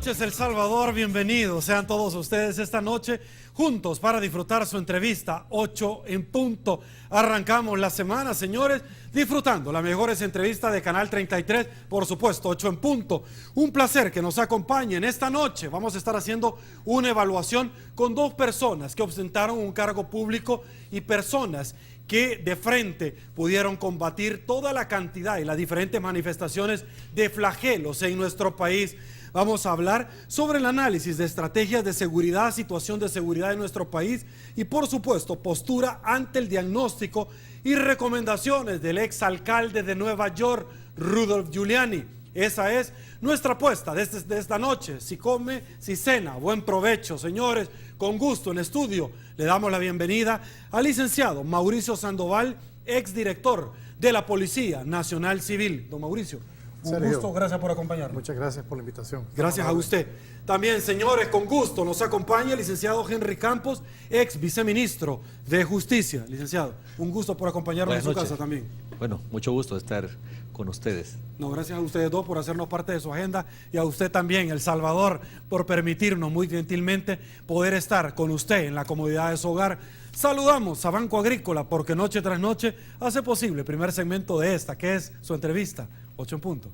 noches, El Salvador, bienvenidos sean todos ustedes esta noche juntos para disfrutar su entrevista 8 en punto. Arrancamos la semana, señores, disfrutando las mejores entrevistas de Canal 33, por supuesto, 8 en punto. Un placer que nos acompañen esta noche. Vamos a estar haciendo una evaluación con dos personas que ostentaron un cargo público y personas que de frente pudieron combatir toda la cantidad y las diferentes manifestaciones de flagelos en nuestro país. Vamos a hablar sobre el análisis de estrategias de seguridad, situación de seguridad en nuestro país y, por supuesto, postura ante el diagnóstico y recomendaciones del exalcalde de Nueva York, Rudolph Giuliani. Esa es nuestra apuesta de esta noche. Si come, si cena, buen provecho, señores. Con gusto en estudio le damos la bienvenida al licenciado Mauricio Sandoval, exdirector de la Policía Nacional Civil. Don Mauricio, un gusto, gracias por acompañarnos. Muchas gracias por la invitación. Gracias a usted. También, señores, con gusto nos acompaña el licenciado Henry Campos, ex viceministro de Justicia. Licenciado, un gusto por acompañarnos en su casa también. Bueno, mucho gusto estar con ustedes. No, gracias a ustedes dos por hacernos parte de su agenda y a usted también, El Salvador, por permitirnos muy gentilmente poder estar con usted en la comodidad de su hogar. Saludamos a Banco Agrícola porque noche tras noche hace posible el primer segmento de esta, que es su entrevista, 8 en punto.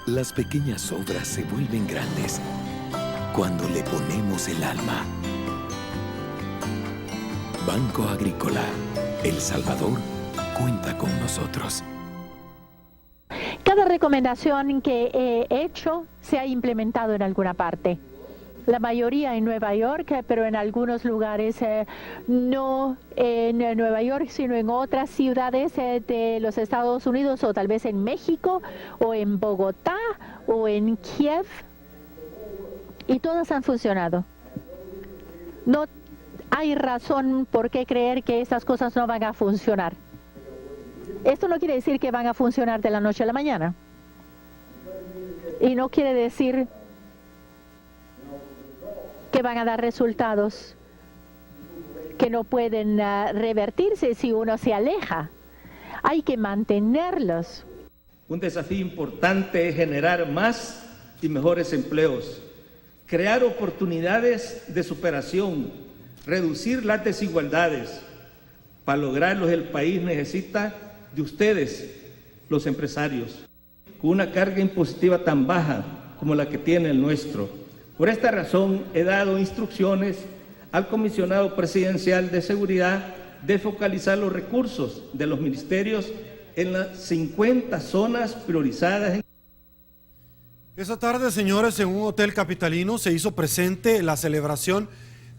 Las pequeñas obras se vuelven grandes cuando le ponemos el alma. Banco Agrícola, El Salvador, cuenta con nosotros. Cada recomendación que he hecho se ha implementado en alguna parte. La mayoría en Nueva York, pero en algunos lugares no en Nueva York, sino en otras ciudades de los Estados Unidos, o tal vez en México, o en Bogotá, o en Kiev, y todas han funcionado. No hay razón por qué creer que estas cosas no van a funcionar. Esto no quiere decir que van a funcionar de la noche a la mañana. Y no quiere decir que van a dar resultados que no pueden revertirse si uno se aleja. Hay que mantenerlos. Un desafío importante es generar más y mejores empleos, crear oportunidades de superación, reducir las desigualdades. Para lograrlo, el país necesita de ustedes, los empresarios, con una carga impositiva tan baja como la que tiene el nuestro. Por esta razón, he dado instrucciones al comisionado presidencial de seguridad de focalizar los recursos de los ministerios en las 50 zonas priorizadas. Esa tarde, señores, en un hotel capitalino se hizo presente la celebración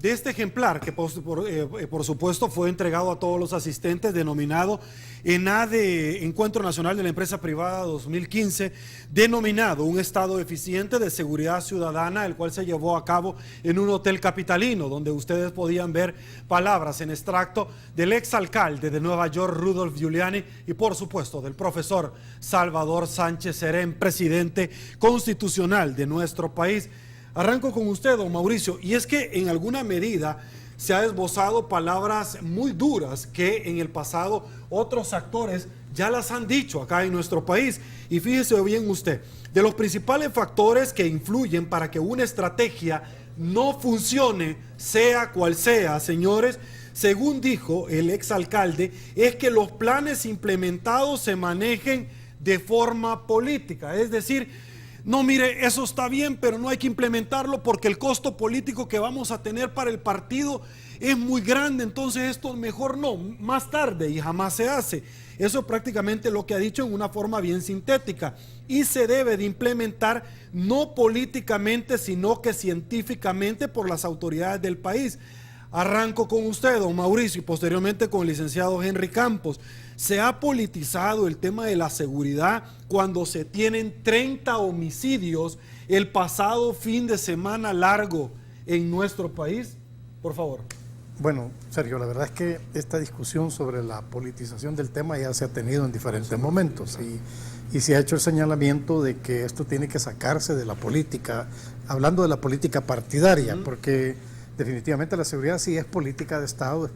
de este ejemplar que por supuesto fue entregado a todos los asistentes, denominado ENADE, Encuentro Nacional de la Empresa Privada 2015, denominado un estado eficiente de seguridad ciudadana, el cual se llevó a cabo en un hotel capitalino, donde ustedes podían ver palabras en extracto del exalcalde de Nueva York, Rudolph Giuliani, y por supuesto del profesor Salvador Sánchez Serén, presidente constitucional de nuestro país. Arranco con usted, don Mauricio, y es que en alguna medida se ha esbozado palabras muy duras que en el pasado otros actores ya las han dicho acá en nuestro país. Y fíjese bien usted, de los principales factores que influyen para que una estrategia no funcione, sea cual sea, señores, según dijo el exalcalde, es que los planes implementados se manejen de forma política, es decir, no, mire, eso está bien, pero no hay que implementarlo porque el costo político que vamos a tener para el partido es muy grande, entonces esto mejor no, más tarde, y jamás se hace. Eso es prácticamente lo que ha dicho en una forma bien sintética, y se debe de implementar no políticamente, sino que científicamente por las autoridades del país. Arranco con usted, don Mauricio, y posteriormente con el licenciado Henry Campos. Se ha politizado el tema de la seguridad cuando se tienen 30 homicidios el pasado fin de semana largo en nuestro país. Por favor. Bueno, Sergio, la verdad es que esta discusión sobre la politización del tema ya se ha tenido en diferentes momentos y se ha hecho el señalamiento de que esto tiene que sacarse de la política, hablando de la política partidaria, porque definitivamente la seguridad sí es política de Estado,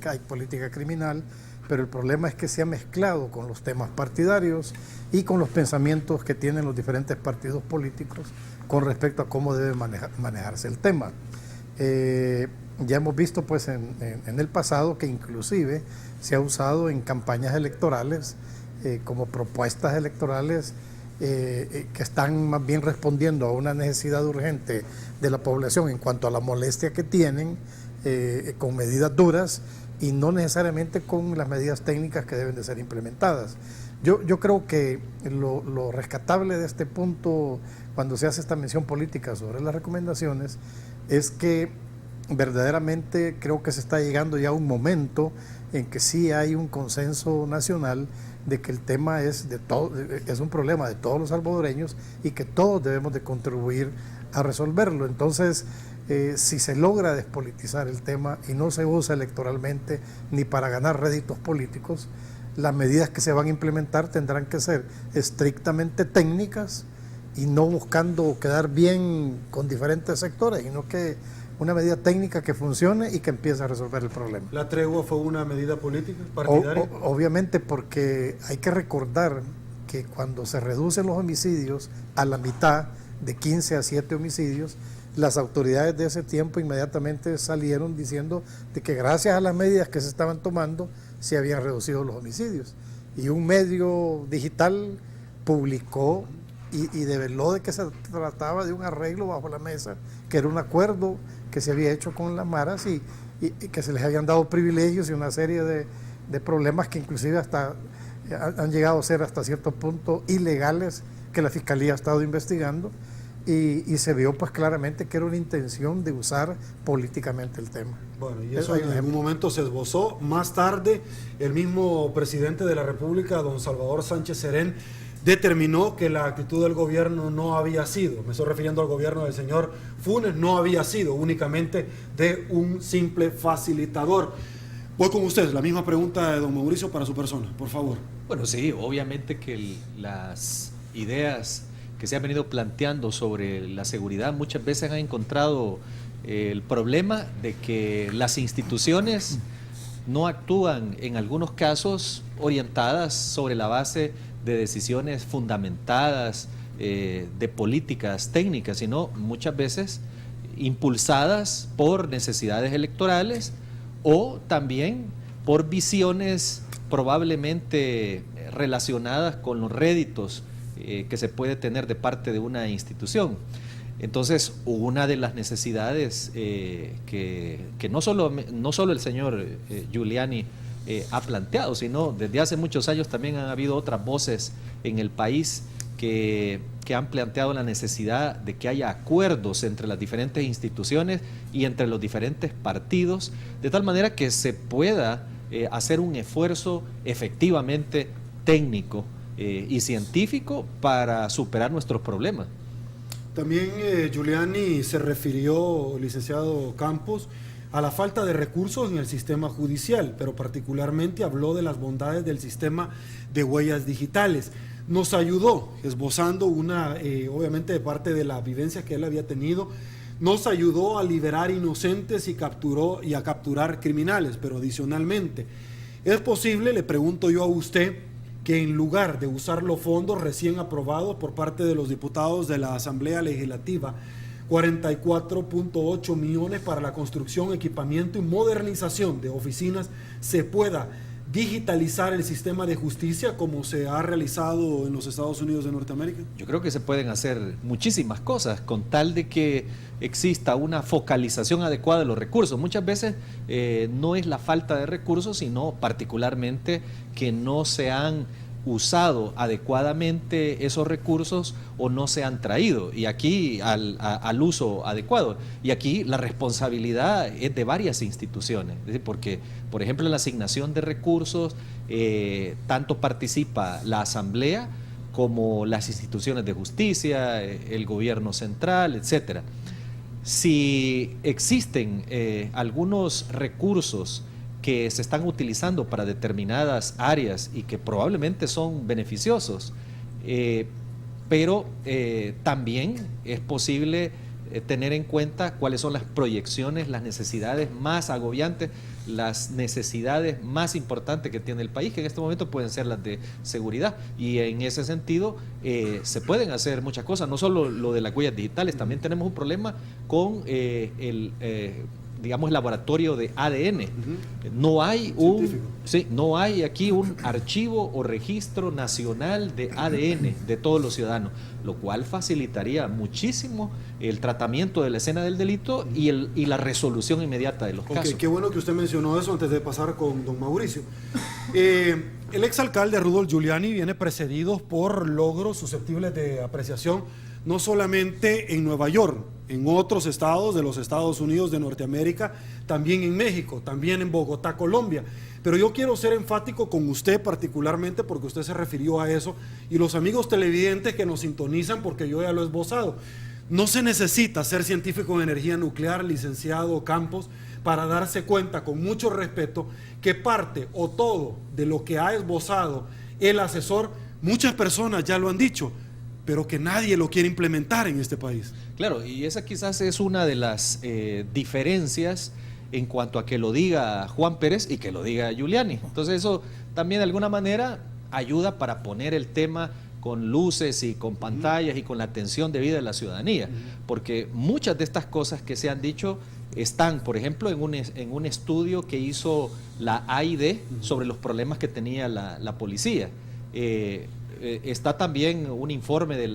hay política criminal, pero el problema es que se ha mezclado con los temas partidarios y con los pensamientos que tienen los diferentes partidos políticos con respecto a cómo debe manejarse el tema. Ya hemos visto pues en el pasado que inclusive se ha usado en campañas electorales como propuestas electorales que están más bien respondiendo a una necesidad urgente de la población en cuanto a la molestia que tienen, con medidas duras y no necesariamente con las medidas técnicas que deben de ser implementadas. Yo creo que lo rescatable de este punto, cuando se hace esta mención política sobre las recomendaciones, es que verdaderamente creo que se está llegando ya a un momento en que sí hay un consenso nacional de que el tema es un problema de todos los salvadoreños y que todos debemos de contribuir a resolverlo. Entonces, si se logra despolitizar el tema y no se usa electoralmente ni para ganar réditos políticos, las medidas que se van a implementar tendrán que ser estrictamente técnicas y no buscando quedar bien con diferentes sectores, sino que una medida técnica que funcione y que empiece a resolver el problema. ¿La tregua fue una medida política, partidaria? Obviamente, porque hay que recordar que cuando se reducen los homicidios a la mitad, de 15 a 7 homicidios, las autoridades de ese tiempo inmediatamente salieron diciendo de que gracias a las medidas que se estaban tomando se habían reducido los homicidios. Y un medio digital publicó y develó de que se trataba de un arreglo bajo la mesa, que era un acuerdo que se había hecho con las maras y que se les habían dado privilegios y una serie de problemas que inclusive hasta han llegado a ser hasta cierto punto ilegales, que la Fiscalía ha estado investigando, y se vio pues claramente que era una intención de usar políticamente el tema. Bueno, y eso en algún momento se esbozó. Más tarde, el mismo presidente de la República, don Salvador Sánchez Serén, determinó que la actitud del gobierno no había sido, me estoy refiriendo al gobierno del señor Funes, no había sido únicamente de un simple facilitador. Voy con ustedes, la misma pregunta de don Mauricio para su persona, por favor. Bueno, sí, obviamente que las ideas que se han venido planteando sobre la seguridad muchas veces han encontrado el problema de que las instituciones no actúan en algunos casos orientadas sobre la base de decisiones fundamentadas, de políticas técnicas, sino muchas veces impulsadas por necesidades electorales o también por visiones probablemente relacionadas con los réditos que se puede tener de parte de una institución. Entonces, una de las necesidades que no solo el señor Giuliani ha planteado, sino desde hace muchos años también han habido otras voces en el país que han planteado la necesidad de que haya acuerdos entre las diferentes instituciones y entre los diferentes partidos, de tal manera que se pueda hacer un esfuerzo efectivamente técnico y científico para superar nuestros problemas. También Giuliani se refirió, licenciado Campos, a la falta de recursos en el sistema judicial, pero particularmente habló de las bondades del sistema de huellas digitales. Nos ayudó, esbozando obviamente de parte de la vivencia que él había tenido, nos ayudó a liberar inocentes y a capturar criminales, pero adicionalmente, ¿es posible, le pregunto yo a usted, que en lugar de usar los fondos recién aprobados por parte de los diputados de la Asamblea Legislativa, 44.8 millones para la construcción, equipamiento y modernización de oficinas, se pueda digitalizar el sistema de justicia como se ha realizado en los Estados Unidos de Norteamérica? Yo creo que se pueden hacer muchísimas cosas con tal de que exista una focalización adecuada de los recursos. Muchas veces no es la falta de recursos, sino particularmente que no se han usado adecuadamente esos recursos o no se han traído y aquí al uso adecuado. Y aquí la responsabilidad es de varias instituciones, es decir, porque, por ejemplo, en la asignación de recursos tanto participa la Asamblea como las instituciones de justicia, el gobierno central, etcétera. Si existen algunos recursos que se están utilizando para determinadas áreas y que probablemente son beneficiosos, pero también es posible tener en cuenta cuáles son las proyecciones, las necesidades más agobiantes, las necesidades más importantes que tiene el país, que en este momento pueden ser las de seguridad. Y en ese sentido se pueden hacer muchas cosas, no solo lo de las huellas digitales, también tenemos un problema con digamos, el laboratorio de ADN. No hay no hay aquí un archivo o registro nacional de ADN de todos los ciudadanos, lo cual facilitaría muchísimo el tratamiento de la escena del delito y la resolución inmediata de los casos. Qué bueno que usted mencionó eso antes de pasar con don Mauricio. El exalcalde Rudolph Giuliani viene precedido por logros susceptibles de apreciación, no solamente en Nueva York, en otros estados de los Estados Unidos de Norteamérica, también en México, también en Bogotá, Colombia. Pero yo quiero ser enfático con usted particularmente porque usted se refirió a eso y los amigos televidentes que nos sintonizan porque yo ya lo he esbozado. No se necesita ser científico en energía nuclear, licenciado Campos, para darse cuenta con mucho respeto que parte o todo de lo que ha esbozado el asesor, muchas personas ya lo han dicho, pero que nadie lo quiere implementar en este país. Claro, y esa quizás es una de las diferencias en cuanto a que lo diga Juan Pérez y que lo diga Giuliani. Entonces eso también de alguna manera ayuda para poner el tema con luces y con pantallas y con la atención debida de la ciudadanía, porque muchas de estas cosas que se han dicho están, por ejemplo, en un estudio que hizo la AID sobre los problemas que tenía la policía. Está también un informe de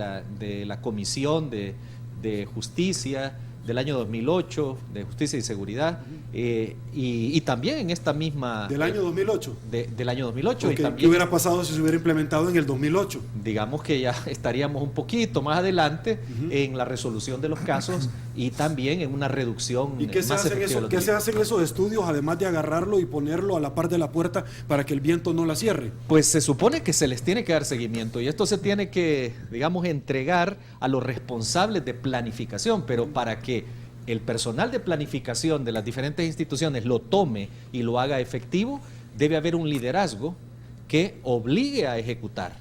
la Comisión de Justicia del año 2008, de Justicia y Seguridad, y también en esta misma... ¿Del año 2008? Del año 2008. Okay, y también, ¿qué hubiera pasado si se hubiera implementado en el 2008? Digamos que ya estaríamos un poquito más adelante en la resolución de los casos y también en una reducción ¿Y qué más efectiva de los ¿Qué se delitos. hacen esos estudios, además de agarrarlo y ponerlo a la par de la puerta para que el viento no la cierre? Pues se supone que se les tiene que dar seguimiento y esto se tiene que, digamos, entregar a los responsables de planificación, pero para que el personal de planificación de las diferentes instituciones lo tome y lo haga efectivo, debe haber un liderazgo que obligue a ejecutar,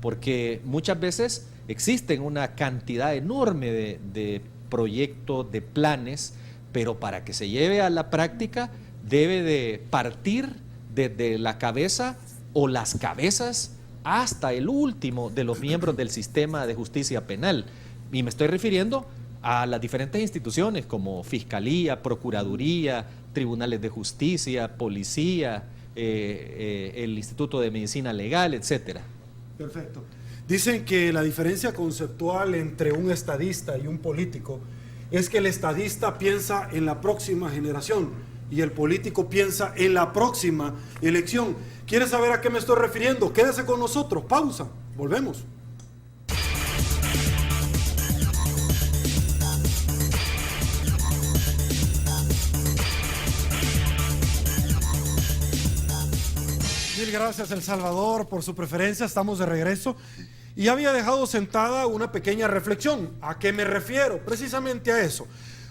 porque muchas veces existen una cantidad enorme de proyectos, de planes, pero para que se lleve a la práctica debe de partir desde la cabeza o las cabezas hasta el último de los miembros del sistema de justicia penal. Y me estoy refiriendo a las diferentes instituciones como Fiscalía, Procuraduría, Tribunales de Justicia, Policía, el Instituto de Medicina Legal, etcétera. Perfecto. Dicen que la diferencia conceptual entre un estadista y un político es que el estadista piensa en la próxima generación y el político piensa en la próxima elección. ¿Quieres saber a qué me estoy refiriendo? Quédese con nosotros. Pausa. Volvemos. Mil gracias, El Salvador, por su preferencia. Estamos de regreso. Y había dejado sentada una pequeña reflexión. ¿A qué me refiero? Precisamente a eso.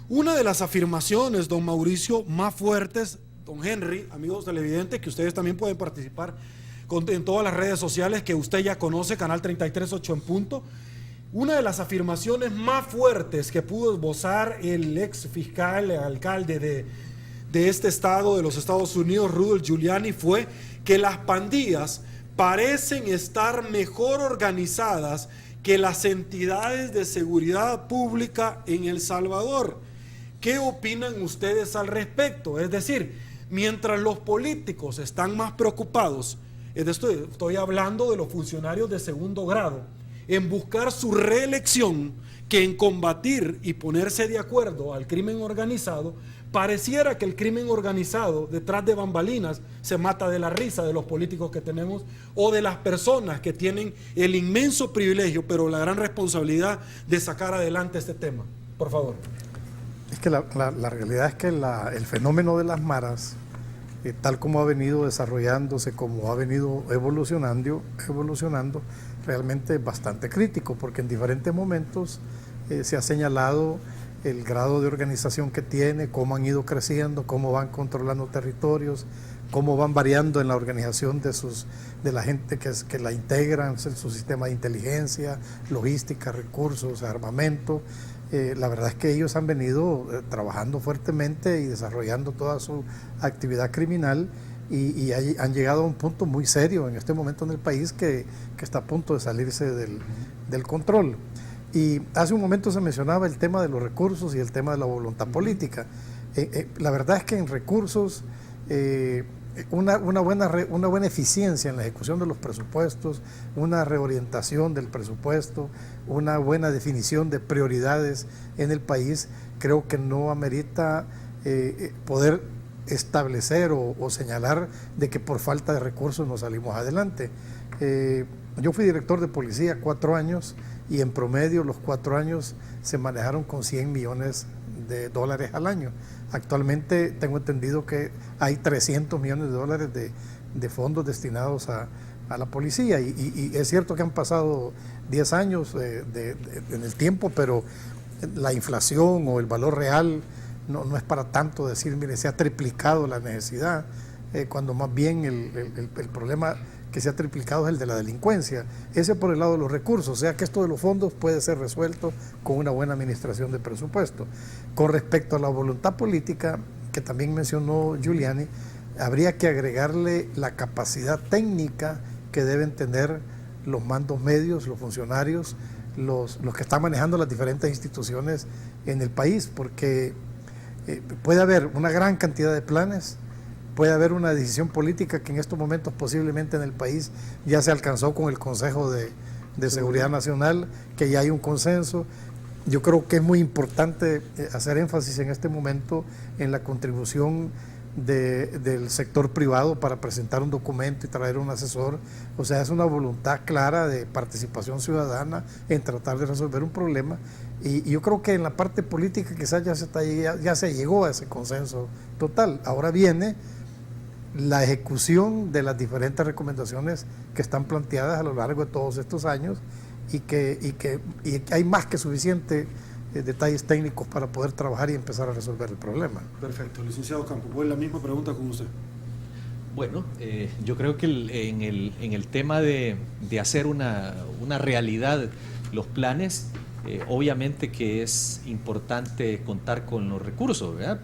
Una de las afirmaciones, don Mauricio, más fuertes, don Henry, amigos televidentes, que ustedes también pueden participar en todas las redes sociales que usted ya conoce, Canal 33.8 en punto. Una de las afirmaciones más fuertes que pudo esbozar el ex fiscal, alcalde de este estado de los Estados Unidos, Rudolph Giuliani, fue que las pandillas parecen estar mejor organizadas que las entidades de seguridad pública en El Salvador. ¿Qué opinan ustedes al respecto? Es decir, Mientras los políticos están más preocupados, estoy hablando de los funcionarios de segundo grado, en buscar su reelección, que en combatir y ponerse de acuerdo al crimen organizado, pareciera que el crimen organizado detrás de bambalinas se mata de la risa de los políticos que tenemos o de las personas que tienen el inmenso privilegio, pero la gran responsabilidad de sacar adelante este tema. Por favor. Es que la realidad es que el fenómeno de las maras, tal como ha venido desarrollándose, como ha venido evolucionando, realmente es bastante crítico, porque en diferentes momentos se ha señalado el grado de organización que tiene, cómo han ido creciendo, cómo van controlando territorios, cómo van variando en la organización de la gente que la integran, su sistema de inteligencia, logística, recursos, armamento. La verdad es que ellos han venido trabajando fuertemente y desarrollando toda su actividad criminal y han llegado a un punto muy serio en este momento en el país que está a punto de salirse del control. Y hace un momento se mencionaba el tema de los recursos y el tema de la voluntad política. La verdad es que en recursos, una buena eficiencia en la ejecución de los presupuestos, una reorientación del presupuesto, una buena definición de prioridades en el país, creo que no amerita poder establecer o señalar de que por falta de recursos no salimos adelante. Yo fui director de policía 4 años y en promedio los 4 años se manejaron con $100 millones al año. Actualmente tengo entendido que hay $300 millones de fondos destinados a la policía y es cierto que han pasado 10 años en el tiempo, pero la inflación o el valor real no es para tanto decir, mire, se ha triplicado la necesidad, cuando más bien el problema que se ha triplicado es el de la delincuencia. Ese por el lado de los recursos, o sea que esto de los fondos puede ser resuelto con una buena administración de presupuesto. Con respecto a la voluntad política, que también mencionó Giuliani, habría que agregarle la capacidad técnica que deben tener los mandos medios, los funcionarios, los que están manejando las diferentes instituciones en el país, porque puede haber una gran cantidad de planes, puede haber una decisión política que en estos momentos posiblemente en el país ya se alcanzó con el Consejo de Seguridad Nacional, que ya hay un consenso. Yo creo que es muy importante hacer énfasis en este momento en la contribución del sector privado para presentar un documento y traer un asesor. O sea, es una voluntad clara de participación ciudadana en tratar de resolver un problema. Y yo creo que en la parte política quizás ya se llegó a ese consenso total. Ahora viene la ejecución de las diferentes recomendaciones que están planteadas a lo largo de todos estos años y que hay más que suficiente detalles técnicos para poder trabajar y empezar a resolver el problema. Perfecto, licenciado Campos, voy la misma pregunta con usted. Bueno, yo creo que en el tema de hacer una realidad los planes, obviamente que es importante contar con los recursos, ¿verdad?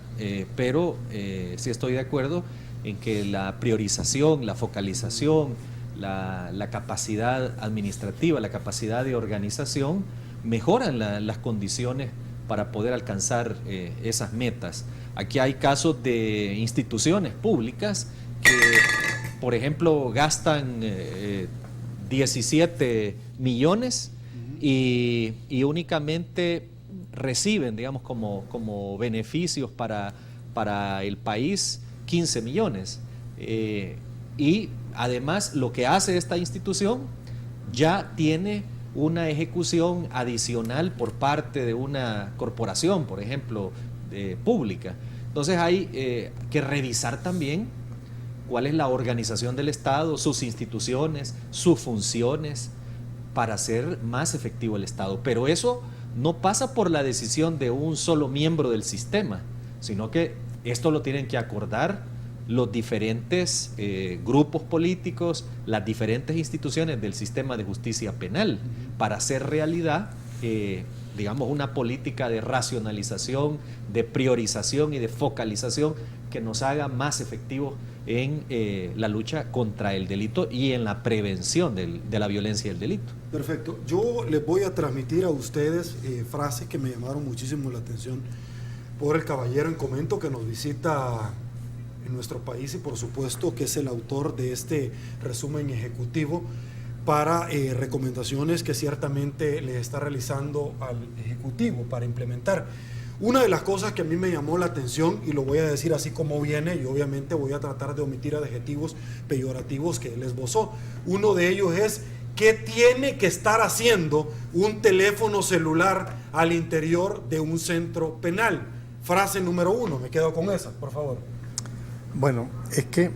Pero sí estoy de acuerdo en que la priorización, la focalización, la capacidad administrativa, la capacidad de organización mejoran las condiciones para poder alcanzar esas metas. Aquí hay casos de instituciones públicas que, por ejemplo, gastan 17 millones y únicamente reciben, digamos, como beneficios para el país 15 millones. Y además lo que hace esta institución ya tiene una ejecución adicional por parte de una corporación, por ejemplo, pública. Entonces hay que revisar también cuál es la organización del Estado, sus instituciones, sus funciones, para hacer más efectivo el Estado. Pero eso no pasa por la decisión de un solo miembro del sistema, sino que esto lo tienen que acordar los diferentes grupos políticos, las diferentes instituciones del sistema de justicia penal, para hacer realidad, digamos, una política de racionalización, de priorización y de focalización que nos haga más efectivos en la lucha contra el delito y en la prevención de la violencia y el delito. Perfecto. Yo les voy a transmitir a ustedes frases que me llamaron muchísimo la atención por el caballero en comento que nos visita en nuestro país y por supuesto que es el autor de este resumen ejecutivo para recomendaciones que ciertamente le está realizando al Ejecutivo para implementar. Una de las cosas que a mí me llamó la atención, y lo voy a decir así como viene, y obviamente voy a tratar de omitir adjetivos peyorativos que él esbozó. Uno de ellos es: ¿qué tiene que estar haciendo un teléfono celular al interior de un centro penal? Frase número 1, me quedo con esa, por favor. Bueno, es que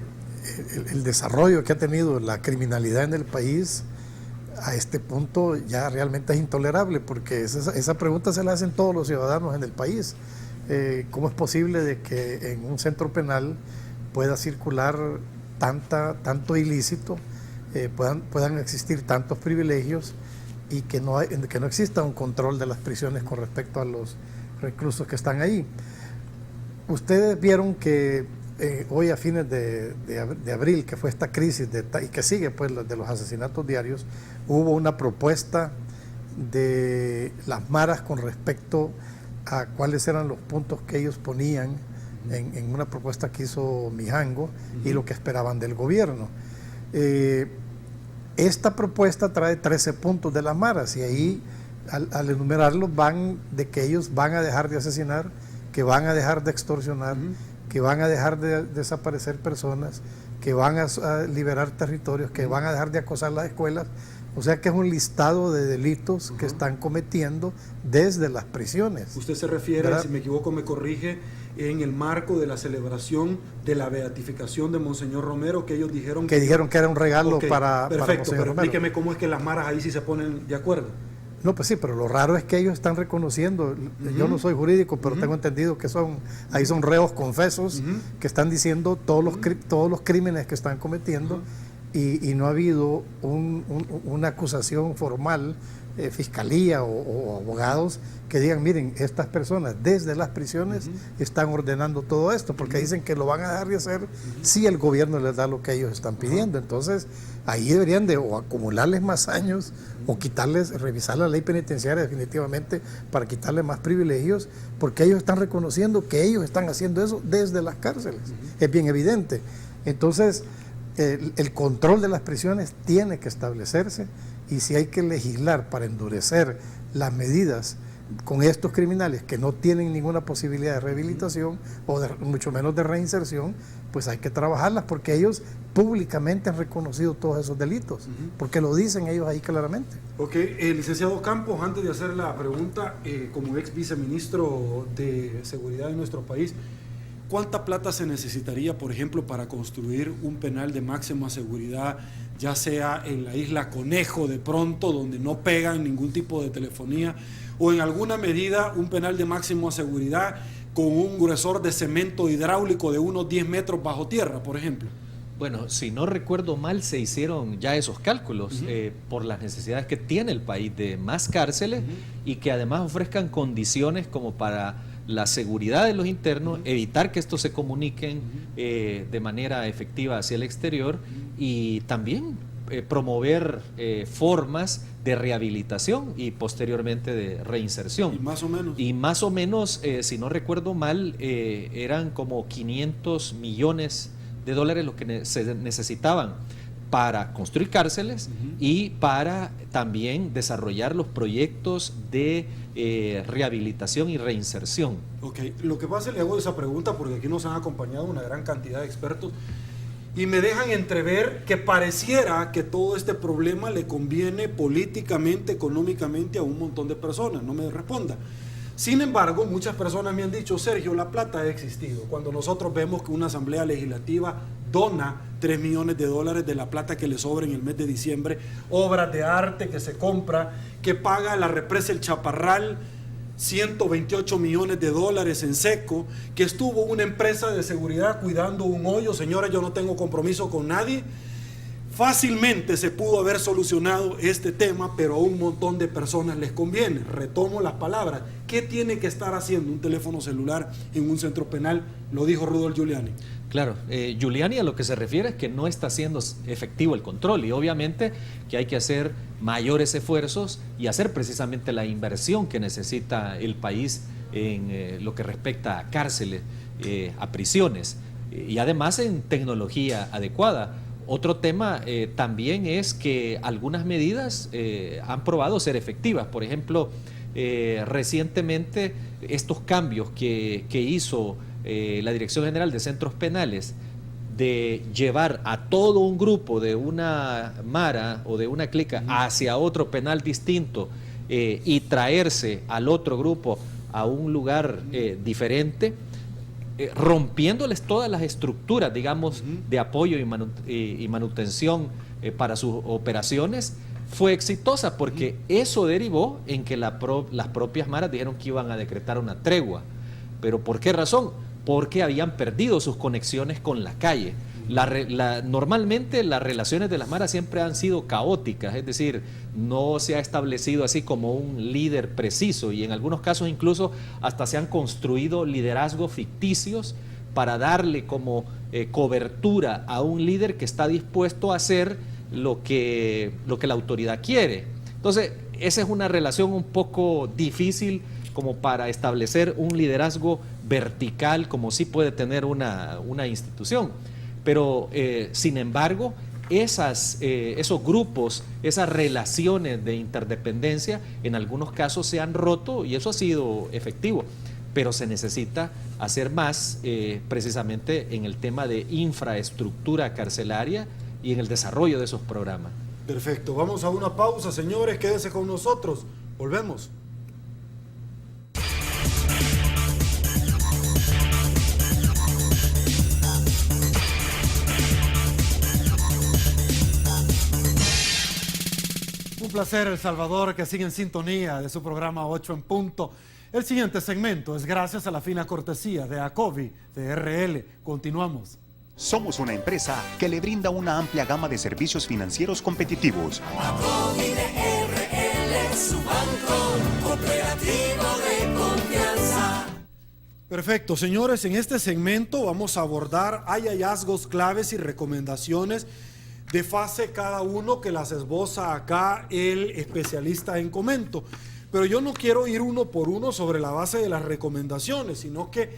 el desarrollo que ha tenido la criminalidad en el país a este punto ya realmente es intolerable, porque esa pregunta se la hacen todos los ciudadanos en el país. ¿Cómo es posible de que en un centro penal pueda circular tanto ilícito, puedan existir tantos privilegios y que no exista un control de las prisiones con respecto a los reclusos que están ahí? Ustedes vieron que hoy a fines de abril, que fue esta crisis y que sigue pues de los asesinatos diarios, hubo una propuesta de las maras con respecto a cuáles eran los puntos que ellos ponían en una propuesta que hizo Mijango y lo que esperaban del gobierno. Esta propuesta trae 13 puntos de las maras y ahí al enumerarlos van de que ellos van a dejar de asesinar, que van a dejar de extorsionar, que van a dejar de desaparecer personas, que van a liberar territorios, que van a dejar de acosar las escuelas. O sea que es un listado de delitos que están cometiendo desde las prisiones. Usted se refiere, ¿verdad? Si me equivoco me corrige, en el marco de la celebración de la beatificación de Monseñor Romero, que ellos dijeron que era un regalo para perfecto, Monseñor pero Romero. explíqueme cómo es que las maras ahí sí se ponen de acuerdo. No, pues sí, pero lo raro es que ellos están reconociendo, yo no soy jurídico, pero tengo entendido que ahí son reos confesos que están diciendo todos los crímenes que están cometiendo y no ha habido una acusación formal, fiscalía o abogados que digan, miren, estas personas desde las prisiones están ordenando todo esto, porque dicen que lo van a dejar de hacer si el gobierno les da lo que ellos están pidiendo. Entonces, ahí deberían de o acumularles más años o revisar la ley penitenciaria definitivamente para quitarles más privilegios, porque ellos están reconociendo que ellos están haciendo eso desde las cárceles. Es bien evidente. Entonces, el control de las prisiones tiene que establecerse, y si hay que legislar para endurecer las medidas con estos criminales que no tienen ninguna posibilidad de rehabilitación o mucho menos de reinserción, pues hay que trabajarlas, porque ellos públicamente han reconocido todos esos delitos, porque lo dicen ellos ahí claramente. Ok, licenciado Campos, antes de hacer la pregunta, como ex viceministro de Seguridad de nuestro país, ¿cuánta plata se necesitaría, por ejemplo, para construir un penal de máxima seguridad, ya sea en la isla Conejo de pronto, donde no pegan ningún tipo de telefonía, o en alguna medida un penal de máxima seguridad con un gruesor de cemento hidráulico de unos 10 metros bajo tierra, por ejemplo? Bueno, si no recuerdo mal, se hicieron ya esos cálculos por las necesidades que tiene el país de más cárceles y que además ofrezcan condiciones como para la seguridad de los internos, evitar que estos se comuniquen de manera efectiva hacia el exterior y también promover formas de rehabilitación y posteriormente de reinserción. Y más o menos, si no recuerdo mal, eran como 500 millones de dólares lo que se necesitaban para construir cárceles y para también desarrollar los proyectos de rehabilitación y reinserción. Ok, lo que pasa, le hago esa pregunta porque aquí nos han acompañado una gran cantidad de expertos y me dejan entrever que pareciera que todo este problema le conviene políticamente, económicamente a un montón de personas. No me responda. Sin embargo, muchas personas me han dicho, Sergio, la plata ha existido. Cuando nosotros vemos que una asamblea legislativa dona 3 millones de dólares de la plata que le sobra en el mes de diciembre, obras de arte que se compra, que paga la represa El Chaparral, 128 millones de dólares en seco, que estuvo una empresa de seguridad cuidando un hoyo. Señores, yo no tengo compromiso con nadie. Fácilmente se pudo haber solucionado este tema, pero a un montón de personas les conviene. Retomo las palabras. ¿Qué tiene que estar haciendo un teléfono celular en un centro penal? Lo dijo Rudolph Giuliani. Claro, Giuliani a lo que se refiere es que no está siendo efectivo el control y obviamente que hay que hacer mayores esfuerzos y hacer precisamente la inversión que necesita el país en lo que respecta a cárceles, a prisiones. y además en tecnología adecuada. Otro tema también es que algunas medidas han probado ser efectivas. Por ejemplo, recientemente estos cambios que hizo la Dirección General de Centros Penales de llevar a todo un grupo de una mara o de una clica hacia otro penal distinto y traerse al otro grupo a un lugar diferente, rompiéndoles todas las estructuras, digamos, de apoyo y manutención para sus operaciones, fue exitosa porque eso derivó en que las propias maras dijeron que iban a decretar una tregua. ¿Pero por qué razón? Porque habían perdido sus conexiones con la calle. Normalmente las relaciones de las maras siempre han sido caóticas, es decir, no se ha establecido así como un líder preciso, y en algunos casos incluso hasta se han construido liderazgos ficticios para darle como cobertura a un líder que está dispuesto a hacer lo que la autoridad quiere. Entonces, esa es una relación un poco difícil como para establecer un liderazgo vertical como sí puede tener una institución. Pero, sin embargo, esos grupos, esas relaciones de interdependencia, en algunos casos se han roto y eso ha sido efectivo. Pero se necesita hacer más precisamente en el tema de infraestructura carcelaria y en el desarrollo de esos programas. Perfecto, vamos a una pausa, señores, quédense con nosotros, volvemos. Un placer, El Salvador, que sigue en sintonía de su programa 8 en punto. El siguiente segmento es gracias a la fina cortesía de ACOVI, de RL. Continuamos. Somos una empresa que le brinda una amplia gama de servicios financieros competitivos. ACOVI de RL, su banco cooperativo de confianza. Perfecto, señores, en este segmento vamos a abordar, hay hallazgos claves y recomendaciones de fase cada uno que las esboza acá el especialista en comento. Pero yo no quiero ir uno por uno sobre la base de las recomendaciones, sino que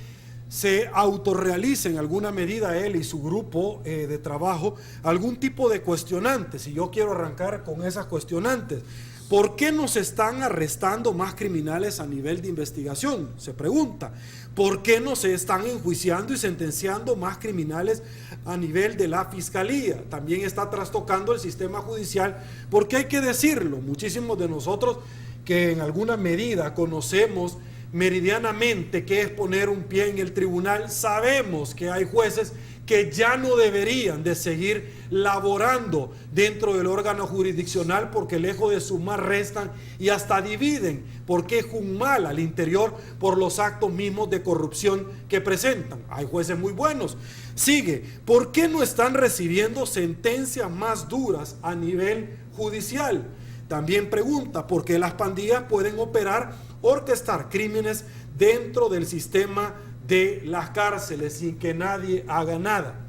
se autorrealice en alguna medida él y su grupo de trabajo algún tipo de cuestionantes. Y yo quiero arrancar con esas cuestionantes. ¿Por qué nos están arrestando más criminales a nivel de investigación? Se pregunta. ¿Por qué no se están enjuiciando y sentenciando más criminales a nivel de la fiscalía? También está trastocando el sistema judicial, porque hay que decirlo, muchísimos de nosotros que en alguna medida conocemos meridianamente qué es poner un pie en el tribunal, sabemos que hay jueces que ya no deberían de seguir laborando dentro del órgano jurisdiccional porque lejos de sumar restan y hasta dividen, porque es un mal al interior por los actos mismos de corrupción que presentan. Hay jueces muy buenos. Sigue, ¿por qué no están recibiendo sentencias más duras a nivel judicial? También pregunta, ¿por qué las pandillas pueden operar, orquestar crímenes dentro del sistema de las cárceles sin que nadie haga nada?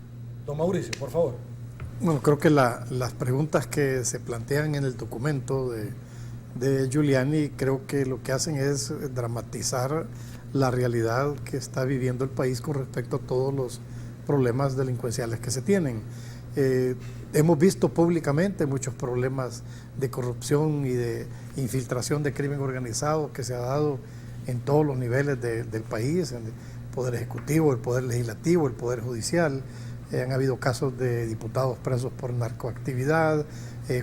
Don Mauricio, por favor. Bueno, creo que las preguntas que se plantean en el documento de Giuliani, creo que lo que hacen es dramatizar la realidad que está viviendo el país con respecto a todos los problemas delincuenciales que se tienen. Hemos visto públicamente muchos problemas de corrupción y de infiltración de crimen organizado que se ha dado en todos los niveles del país, en el Poder Ejecutivo, el Poder Legislativo, el Poder Judicial. Han habido casos de diputados presos por narcoactividad,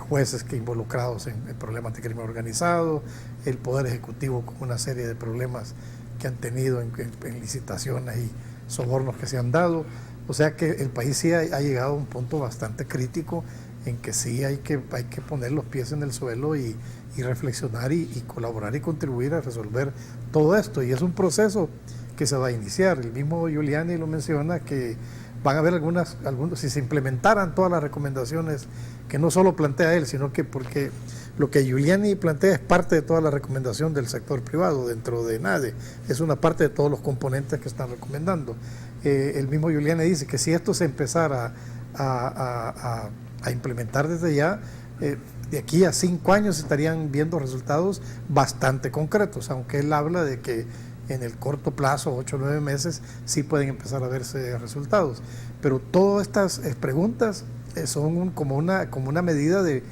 jueces que involucrados en problemas de crimen organizado, el Poder Ejecutivo con una serie de problemas que han tenido en licitaciones y sobornos que se han dado. O sea que el país sí ha llegado a un punto bastante crítico en que sí hay que poner los pies en el suelo y reflexionar y colaborar y contribuir a resolver todo esto. Y es un proceso que se va a iniciar. El mismo Giuliani lo menciona, que van a haber algunos, si se implementaran todas las recomendaciones que no solo plantea él, sino que porque lo que Giuliani plantea es parte de toda la recomendación del sector privado dentro de NADE, es una parte de todos los componentes que están recomendando. El mismo Giuliani dice que si esto se empezara a implementar desde ya, de aquí a 5 años estarían viendo resultados bastante concretos, aunque él habla de que en el corto plazo, 8 o 9 meses, sí pueden empezar a verse resultados. Pero todas estas preguntas son como una medida del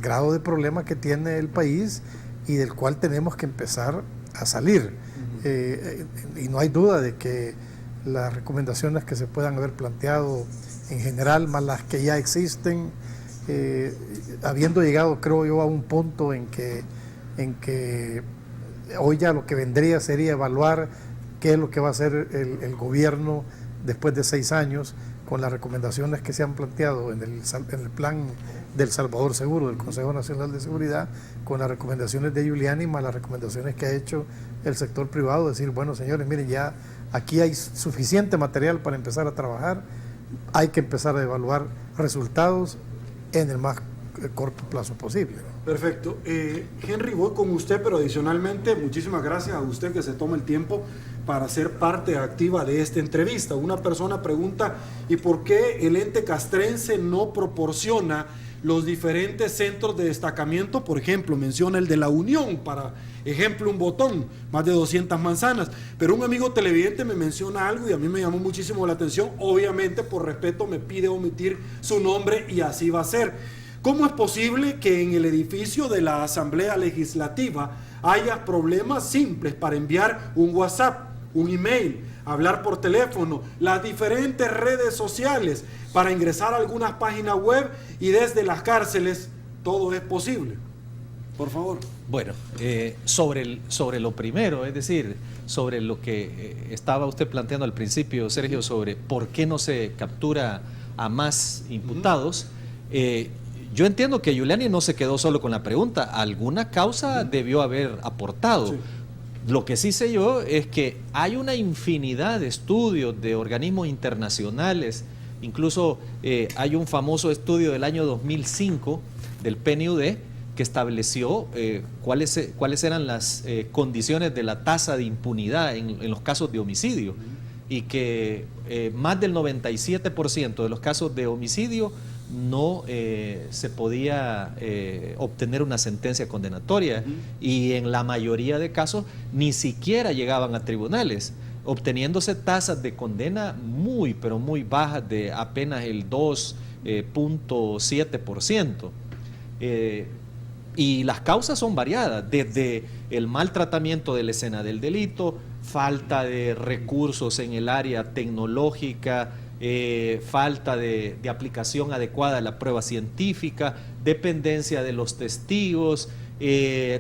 grado de problema que tiene el país y del cual tenemos que empezar a salir. Y no hay duda de que las recomendaciones que se puedan haber planteado en general, más las que ya existen, habiendo llegado, creo yo, a un punto en que hoy ya lo que vendría sería evaluar qué es lo que va a hacer el gobierno después de 6 años con las recomendaciones que se han planteado en el plan del Salvador Seguro, del Consejo Nacional de Seguridad, con las recomendaciones de Giuliani, más las recomendaciones que ha hecho el sector privado, decir, bueno, señores, miren, ya aquí hay suficiente material para empezar a trabajar, hay que empezar a evaluar resultados en el más corto plazo posible. Perfecto. Henry, voy con usted, pero adicionalmente, muchísimas gracias a usted que se toma el tiempo para ser parte activa de esta entrevista. Una persona pregunta, ¿y por qué el ente castrense no proporciona los diferentes centros de destacamiento? Por ejemplo, menciona el de La Unión, para ejemplo, un botón, más de 200 manzanas. Pero un amigo televidente me menciona algo y a mí me llamó muchísimo la atención. Obviamente, por respeto, me pide omitir su nombre y así va a ser. ¿Cómo es posible que en el edificio de la Asamblea Legislativa haya problemas simples para enviar un WhatsApp, un email, hablar por teléfono, las diferentes redes sociales, para ingresar a algunas páginas web, y desde las cárceles todo es posible? Por favor. Bueno, sobre lo primero, es decir, sobre lo que estaba usted planteando al principio, Sergio, sobre por qué no se captura a más imputados, yo entiendo que Giuliani no se quedó solo con la pregunta, alguna causa debió haber aportado. Sí. Lo que sí sé yo es que hay una infinidad de estudios de organismos internacionales, incluso hay un famoso estudio del año 2005 del PNUD que estableció cuáles eran las condiciones de la tasa de impunidad en los casos de homicidio, y que más del 97% de los casos de homicidio no se podía obtener una sentencia condenatoria, y en la mayoría de casos ni siquiera llegaban a tribunales, obteniéndose tasas de condena muy, pero muy bajas, de apenas el 2.7%. Y las causas son variadas, desde el mal tratamiento de la escena del delito, falta de recursos en el área tecnológica, falta de aplicación adecuada de la prueba científica, dependencia de los testigos,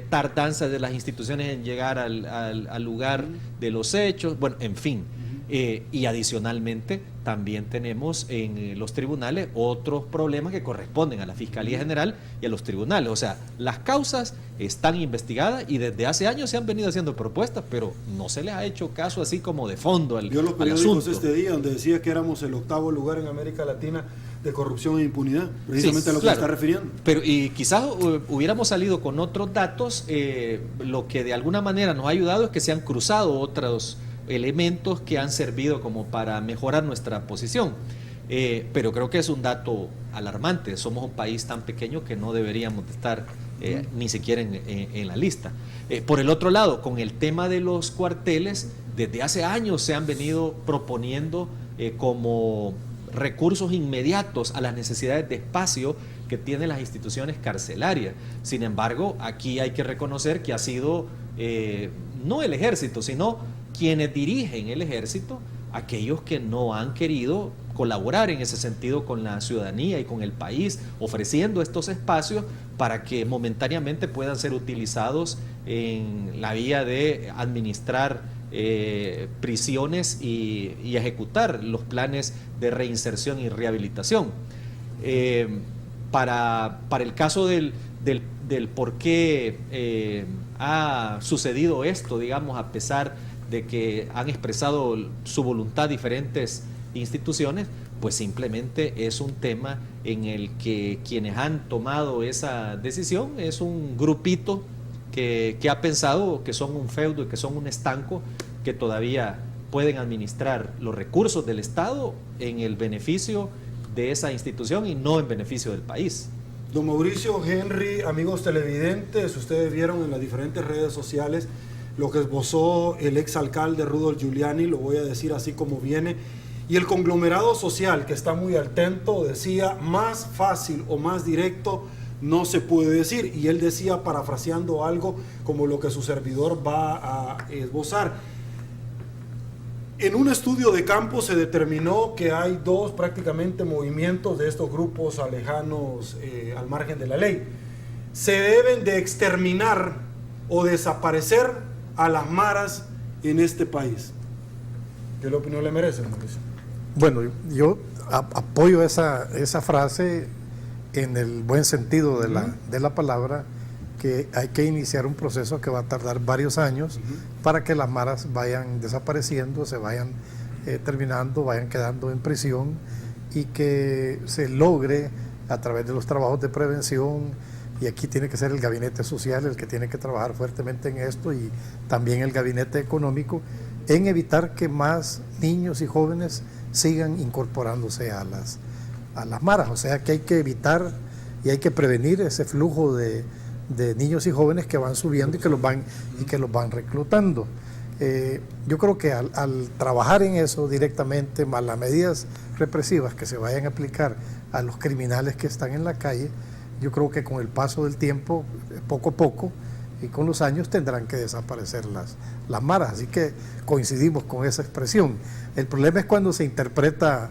tardanza de las instituciones en llegar al lugar de los hechos, bueno, en fin. Y adicionalmente también tenemos en los tribunales otros problemas que corresponden a la Fiscalía General y a los tribunales. O sea, las causas están investigadas y desde hace años se han venido haciendo propuestas, pero no se les ha hecho caso así como de fondo al asunto. Vio los periódicos este día donde decía que éramos el 8º lugar en América Latina de corrupción e impunidad, precisamente a lo que se está refiriendo. Pero y quizás hubiéramos salido con otros datos. Lo que de alguna manera nos ha ayudado es que se han cruzado otros elementos que han servido como para mejorar nuestra posición, pero creo que es un dato alarmante. Somos un país tan pequeño que no deberíamos de estar ni siquiera en la lista. Por el otro lado, con el tema de los cuarteles, desde hace años se han venido proponiendo como recursos inmediatos a las necesidades de espacio que tienen las instituciones carcelarias. Sin embargo, aquí hay que reconocer que ha sido no el ejército, sino quienes dirigen el ejército, aquellos que no han querido colaborar en ese sentido con la ciudadanía y con el país, ofreciendo estos espacios para que momentáneamente puedan ser utilizados en la vía de administrar prisiones y ejecutar los planes de reinserción y rehabilitación. Para el caso del por qué ha sucedido esto, digamos, a pesar de que han expresado su voluntad diferentes instituciones, pues simplemente es un tema en el que quienes han tomado esa decisión es un grupito que ha pensado que son un feudo y que son un estanco, que todavía pueden administrar los recursos del Estado en el beneficio de esa institución y no en beneficio del país. Don Mauricio, Henry, amigos televidentes, ustedes vieron en las diferentes redes sociales lo que esbozó el exalcalde Rudolph Giuliani, lo voy a decir así como viene, y el conglomerado social, que está muy atento, decía, más fácil o más directo no se puede decir, y él decía, parafraseando algo como lo que su servidor va a esbozar. En un estudio de campo se determinó que hay dos prácticamente movimientos de estos grupos alejanos al margen de la ley. Se deben de exterminar o desaparecer a las maras en este país. ¿Qué opinión le merece, Mauricio? Bueno, yo apoyo esa frase en el buen sentido de la palabra, que hay que iniciar un proceso que va a tardar varios años para que las maras vayan desapareciendo, se vayan terminando, vayan quedando en prisión y que se logre a través de los trabajos de prevención, y aquí tiene que ser el gabinete social el que tiene que trabajar fuertemente en esto, y también el gabinete económico, en evitar que más niños y jóvenes sigan incorporándose a las maras. O sea que hay que evitar y hay que prevenir ese flujo de niños y jóvenes que van subiendo y que los van reclutando. Yo creo que al trabajar en eso directamente, más las medidas represivas que se vayan a aplicar a los criminales que están en la calle, yo creo que con el paso del tiempo, poco a poco, y con los años tendrán que desaparecer las maras. Así que coincidimos con esa expresión. El problema es cuando se interpreta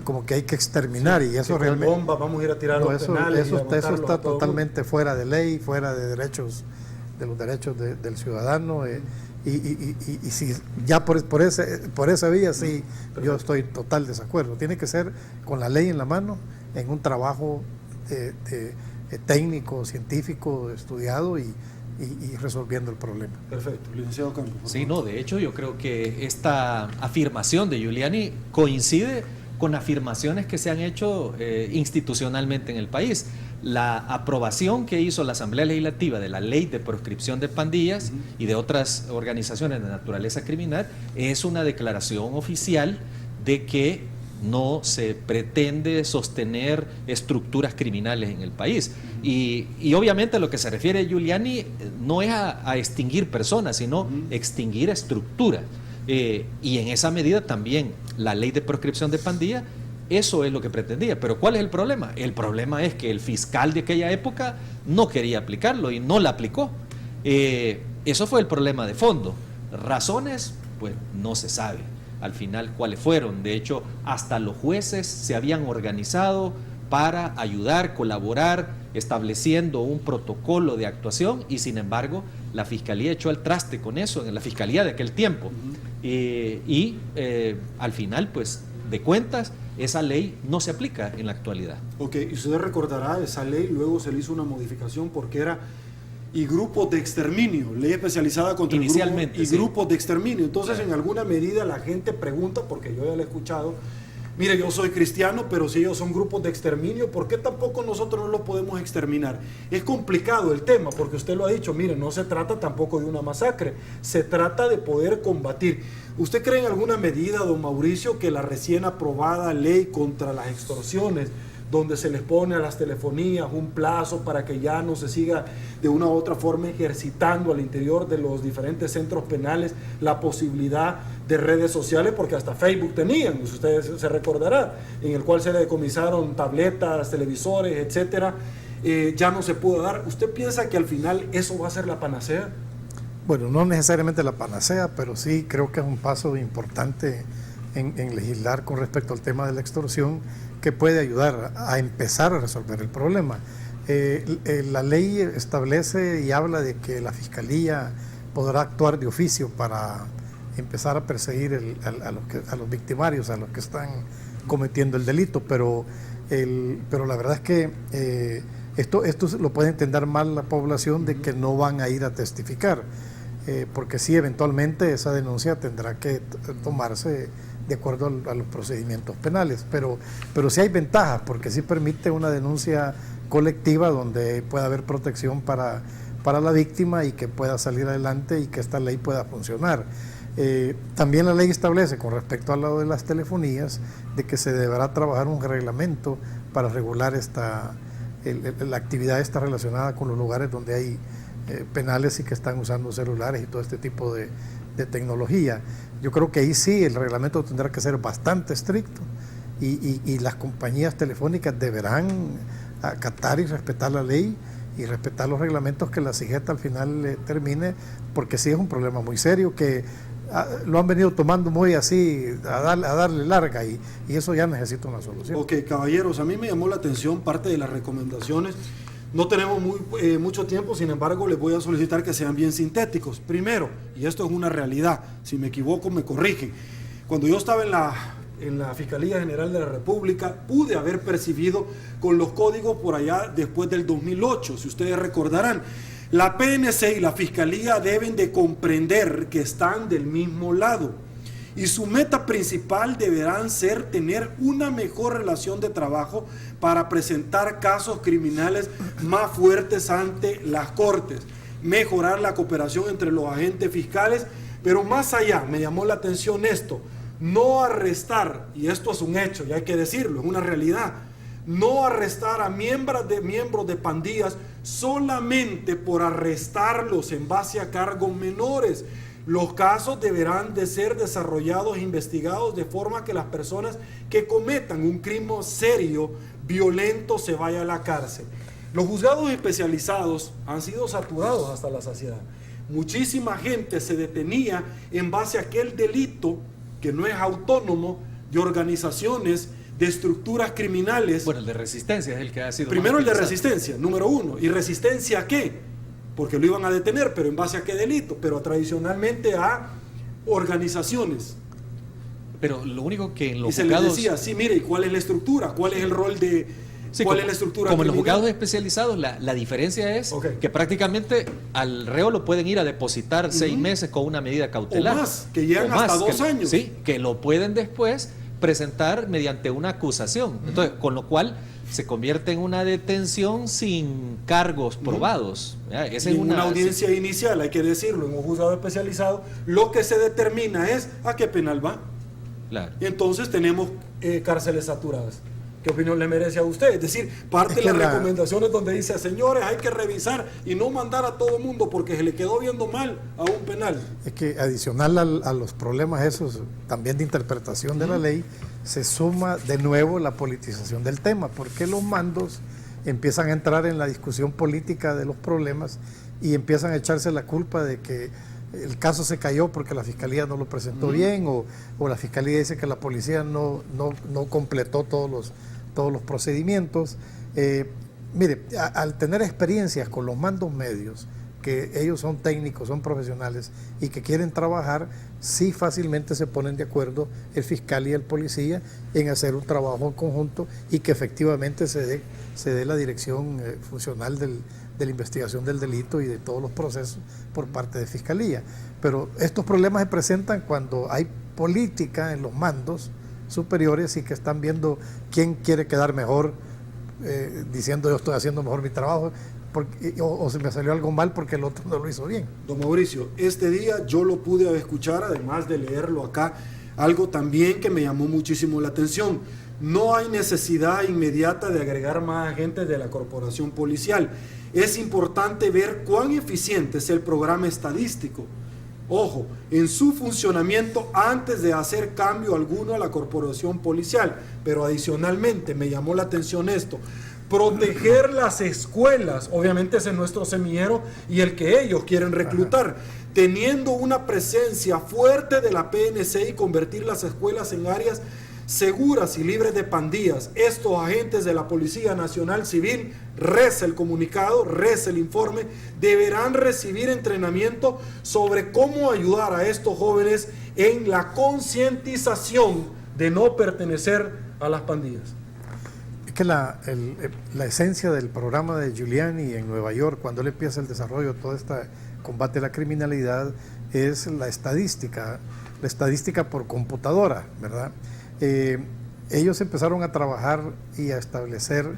como que hay que exterminar, y eso realmente... Bomba, vamos a ir a tirar no, los eso penales está totalmente fuera de ley, fuera de derechos, de los derechos del ciudadano, y si ya por esa vía, sí, yo estoy total desacuerdo. Tiene que ser con la ley en la mano, en un trabajo técnico, científico, estudiado, y resolviendo el problema. Perfecto, licenciado Campos. Sí, no, de hecho yo creo que esta afirmación de Giuliani coincide con afirmaciones que se han hecho institucionalmente en el país. La aprobación que hizo la Asamblea Legislativa de la Ley de Proscripción de Pandillas y de otras organizaciones de naturaleza criminal es una declaración oficial de que no se pretende sostener estructuras criminales en el país. Y obviamente a lo que se refiere Giuliani no es a extinguir personas, sino extinguir estructuras. Y en esa medida también la ley de proscripción de pandillas, eso es lo que pretendía. Pero ¿cuál es el problema? El problema es que el fiscal de aquella época no quería aplicarlo y no la aplicó. Eso fue el problema de fondo. Razones, pues no se sabe al final cuáles fueron. De hecho, hasta los jueces se habían organizado para ayudar, colaborar, estableciendo un protocolo de actuación, y sin embargo la Fiscalía echó al traste con eso, en la Fiscalía de aquel tiempo. Al final, pues, de cuentas, esa ley no se aplica en la actualidad. Ok, y usted recordará, esa ley luego se le hizo una modificación porque era y grupos de exterminio, ley especializada contra inicialmente, el grupo, y grupos de exterminio. Entonces, en alguna medida la gente pregunta, porque yo ya lo he escuchado, mire, yo soy cristiano, pero si ellos son grupos de exterminio, ¿por qué tampoco nosotros no los podemos exterminar? Es complicado el tema, porque usted lo ha dicho, mire, no se trata tampoco de una masacre, se trata de poder combatir. ¿Usted cree en alguna medida, don Mauricio, que la recién aprobada ley contra las extorsiones, donde se les pone a las telefonías un plazo para que ya no se siga de una u otra forma ejercitando al interior de los diferentes centros penales la posibilidad de redes sociales, porque hasta Facebook tenían, ustedes se recordarán, en el cual se le decomisaron tabletas, televisores, etcétera, ya no se pudo dar? ¿Usted piensa que al final eso va a ser la panacea? Bueno, no necesariamente la panacea, pero sí creo que es un paso importante en legislar con respecto al tema de la extorsión, que puede ayudar a empezar a resolver el problema. La ley establece y habla de que la Fiscalía podrá actuar de oficio para empezar a perseguir a los victimarios, a los que están cometiendo el delito, pero la verdad es que esto lo puede entender mal la población, de que no van a ir a testificar, porque sí, eventualmente esa denuncia tendrá que tomarse de acuerdo a los procedimientos penales, pero sí hay ventajas, porque sí permite una denuncia colectiva donde pueda haber protección para la víctima y que pueda salir adelante y que esta ley pueda funcionar. También la ley establece, con respecto a lo de las telefonías, de que se deberá trabajar un reglamento para regular la actividad esta relacionada con los lugares donde hay penales y que están usando celulares y todo este tipo de tecnología. Yo creo que ahí sí el reglamento tendrá que ser bastante estricto y las compañías telefónicas deberán acatar y respetar la ley y respetar los reglamentos que la CIGET al final termine, porque sí es un problema muy serio que lo han venido tomando muy así, a darle larga y eso ya necesita una solución. Ok, caballeros, a mí me llamó la atención parte de las recomendaciones. No tenemos mucho tiempo, sin embargo, les voy a solicitar que sean bien sintéticos. Primero, y esto es una realidad, si me equivoco me corrigen, cuando yo estaba en la Fiscalía General de la República, pude haber percibido con los códigos por allá después del 2008, si ustedes recordarán. La PNC y la Fiscalía deben de comprender que están del mismo lado y su meta principal deberán ser tener una mejor relación de trabajo para presentar casos criminales más fuertes ante las cortes, mejorar la cooperación entre los agentes fiscales, pero más allá, me llamó la atención esto, no arrestar, y esto es un hecho y hay que decirlo, es una realidad, no arrestar a miembros de pandillas solamente por arrestarlos en base a cargos menores. Los casos deberán de ser desarrollados e investigados de forma que las personas que cometan un crimen serio, violento, se vayan a la cárcel. Los juzgados especializados han sido saturados hasta la saciedad. Muchísima gente se detenía en base a aquel delito que no es autónomo de organizaciones, de estructuras criminales. Bueno, el de resistencia es el que ha sido primero el de resistencia, número uno. ¿Y resistencia a qué? Porque lo iban a detener, pero ¿en base a qué delito? Pero tradicionalmente a organizaciones. Pero lo único que en los y juzgados... se les decía, sí, mire, ¿y cuál es la estructura? ¿Cuál es el rol de... Sí, ¿cuál como, es la estructura como en los criminal? juzgados especializados, la diferencia es Okay. que prácticamente al reo lo pueden ir a depositar 6 meses con una medida cautelar. O más, que llegan hasta 2 años. Sí, que lo pueden después presentar mediante una acusación. Entonces, con lo cual se convierte en una detención sin cargos probados. Esa es una audiencia inicial, hay que decirlo, en un juzgado especializado, lo que se determina es a qué penal va. Claro. Y entonces tenemos cárceles saturadas. ¿Qué opinión le merece a usted? Es decir, parte Es de que las recomendaciones donde dice, señores, hay que revisar y no mandar a todo el mundo porque se le quedó viendo mal a un penal. Es que adicional a los problemas esos, también de interpretación de la ley, se suma de nuevo la politización del tema, porque los mandos empiezan a entrar en la discusión política de los problemas y empiezan a echarse la culpa de que el caso se cayó porque la fiscalía no lo presentó bien o la fiscalía dice que la policía no completó todos los procedimientos. Mire, al tener experiencias con los mandos medios, que ellos son técnicos, son profesionales y que quieren trabajar, sí fácilmente se ponen de acuerdo el fiscal y el policía en hacer un trabajo en conjunto y que efectivamente se dé la dirección funcional de la investigación del delito y de todos los procesos por parte de fiscalía. Pero estos problemas se presentan cuando hay política en los mandos superiores y que están viendo quién quiere quedar mejor, diciendo yo estoy haciendo mejor mi trabajo, o se me salió algo mal porque el otro no lo hizo bien. Don Mauricio, este día yo lo pude escuchar, además de leerlo acá, algo también que me llamó muchísimo la atención. No hay necesidad inmediata de agregar más agentes de la corporación policial. Es importante ver cuán eficiente es el programa estadístico. Ojo, en su funcionamiento antes de hacer cambio alguno a la corporación policial. Pero adicionalmente me llamó la atención esto. Proteger las escuelas, obviamente ese es nuestro semillero y el que ellos quieren reclutar, teniendo una presencia fuerte de la PNC y convertir las escuelas en áreas seguras y libres de pandillas. Estos agentes de la Policía Nacional Civil, reza el comunicado, reza el informe, deberán recibir entrenamiento sobre cómo ayudar a estos jóvenes en la concientización de no pertenecer a las pandillas. Que la esencia del programa de Giuliani en Nueva York, cuando él empieza el desarrollo de todo este combate a la criminalidad, es la estadística por computadora, ¿verdad? Ellos empezaron a trabajar y a establecer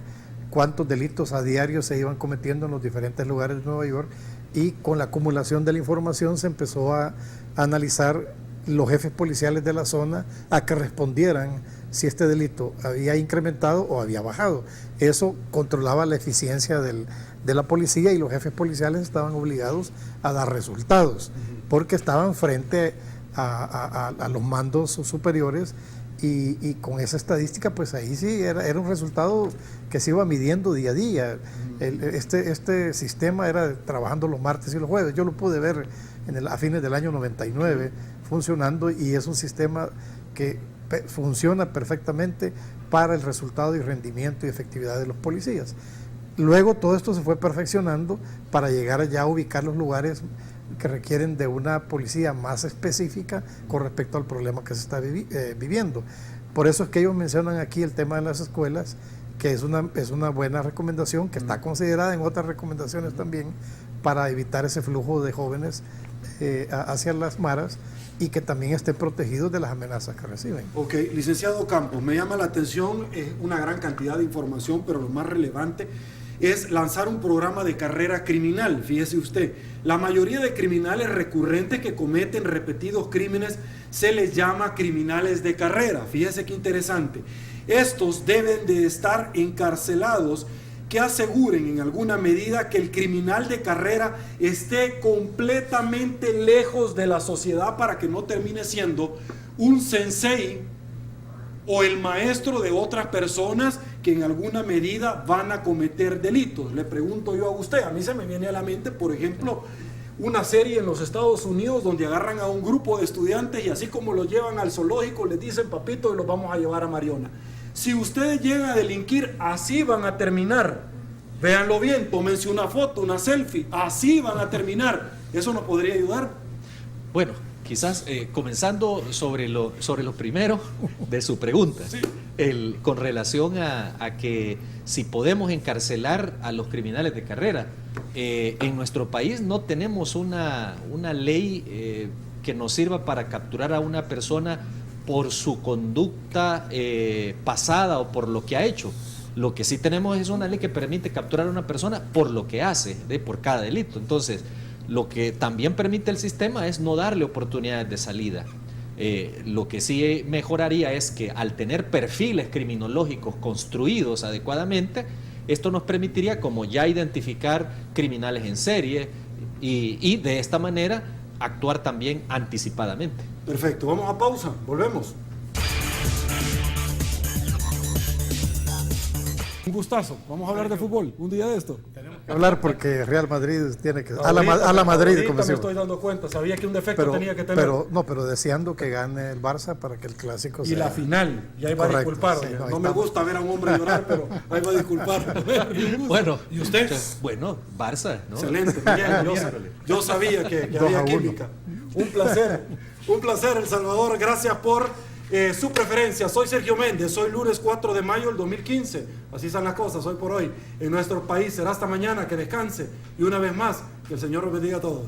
cuántos delitos a diario se iban cometiendo en los diferentes lugares de Nueva York y con la acumulación de la información se empezó a analizar los jefes policiales de la zona a que respondieran si este delito había incrementado o había bajado. Eso controlaba la eficiencia de la policía, y los jefes policiales estaban obligados a dar resultados, porque estaban frente a los mandos superiores, y con esa estadística, pues ahí sí era un resultado que se iba midiendo día a día. Este sistema era trabajando los martes y los jueves. Yo lo pude ver a fines del año 99 funcionando, y es un sistema que funciona perfectamente para el resultado y rendimiento y efectividad de los policías. Luego todo esto se fue perfeccionando para llegar ya a ubicar los lugares que requieren de una policía más específica con respecto al problema que se está viviendo. Por eso es que ellos mencionan aquí el tema de las escuelas, que es una buena recomendación, que está considerada en otras recomendaciones también, para evitar ese flujo de jóvenes hacia las maras, y que también estén protegidos de las amenazas que reciben. Ok, licenciado Campos, me llama la atención una gran cantidad de información, pero lo más relevante es lanzar un programa de carrera criminal. Fíjese usted, la mayoría de criminales recurrentes que cometen repetidos crímenes se les llama criminales de carrera. Fíjese qué interesante. Estos deben de estar encarcelados que aseguren en alguna medida que el criminal de carrera esté completamente lejos de la sociedad, para que no termine siendo un sensei o el maestro de otras personas que en alguna medida van a cometer delitos. Le pregunto yo a usted, a mí se me viene a la mente, por ejemplo, una serie en los Estados Unidos donde agarran a un grupo de estudiantes y así como los llevan al zoológico les dicen: papito, y los vamos a llevar a Mariona. Si ustedes llegan a delinquir, así van a terminar. Véanlo bien, tómense una foto, una selfie, así van a terminar. ¿Eso nos podría ayudar? Bueno, quizás comenzando sobre lo primero de su pregunta, sí. Con relación a que si podemos encarcelar a los criminales de carrera. En nuestro país no tenemos una ley que nos sirva para capturar a una persona por su conducta pasada o por lo que ha hecho. Lo que sí tenemos es una ley que permite capturar a una persona por lo que hace, por cada delito. Entonces, lo que también permite el sistema es no darle oportunidades de salida. Lo que sí mejoraría es que, al tener perfiles criminológicos construidos adecuadamente, esto nos permitiría como ya identificar criminales en serie y de esta manera actuar también anticipadamente. Perfecto, vamos a pausa, volvemos. Un gustazo, vamos a hablar de fútbol un día de esto. Tenemos que hablar porque Real Madrid tiene que... a la Madrid, como me estoy dando cuenta, sabía que un defecto tenía que tener. Pero deseando que gane el Barça para que el clásico sea... Y la final, y ahí va a disculpar. Sí, no me gusta ver a un hombre llorar, pero ahí va a disculpar. Bueno, ¿y usted? Bueno, Barça, ¿no? Excelente, bien, yo sabía que había química. Un placer, El Salvador, gracias por su preferencia. Soy Sergio Méndez, hoy lunes 4 de mayo del 2015. Así son las cosas hoy por hoy en nuestro país. Será hasta mañana, que descanse. Y una vez más, que el Señor los bendiga a todos.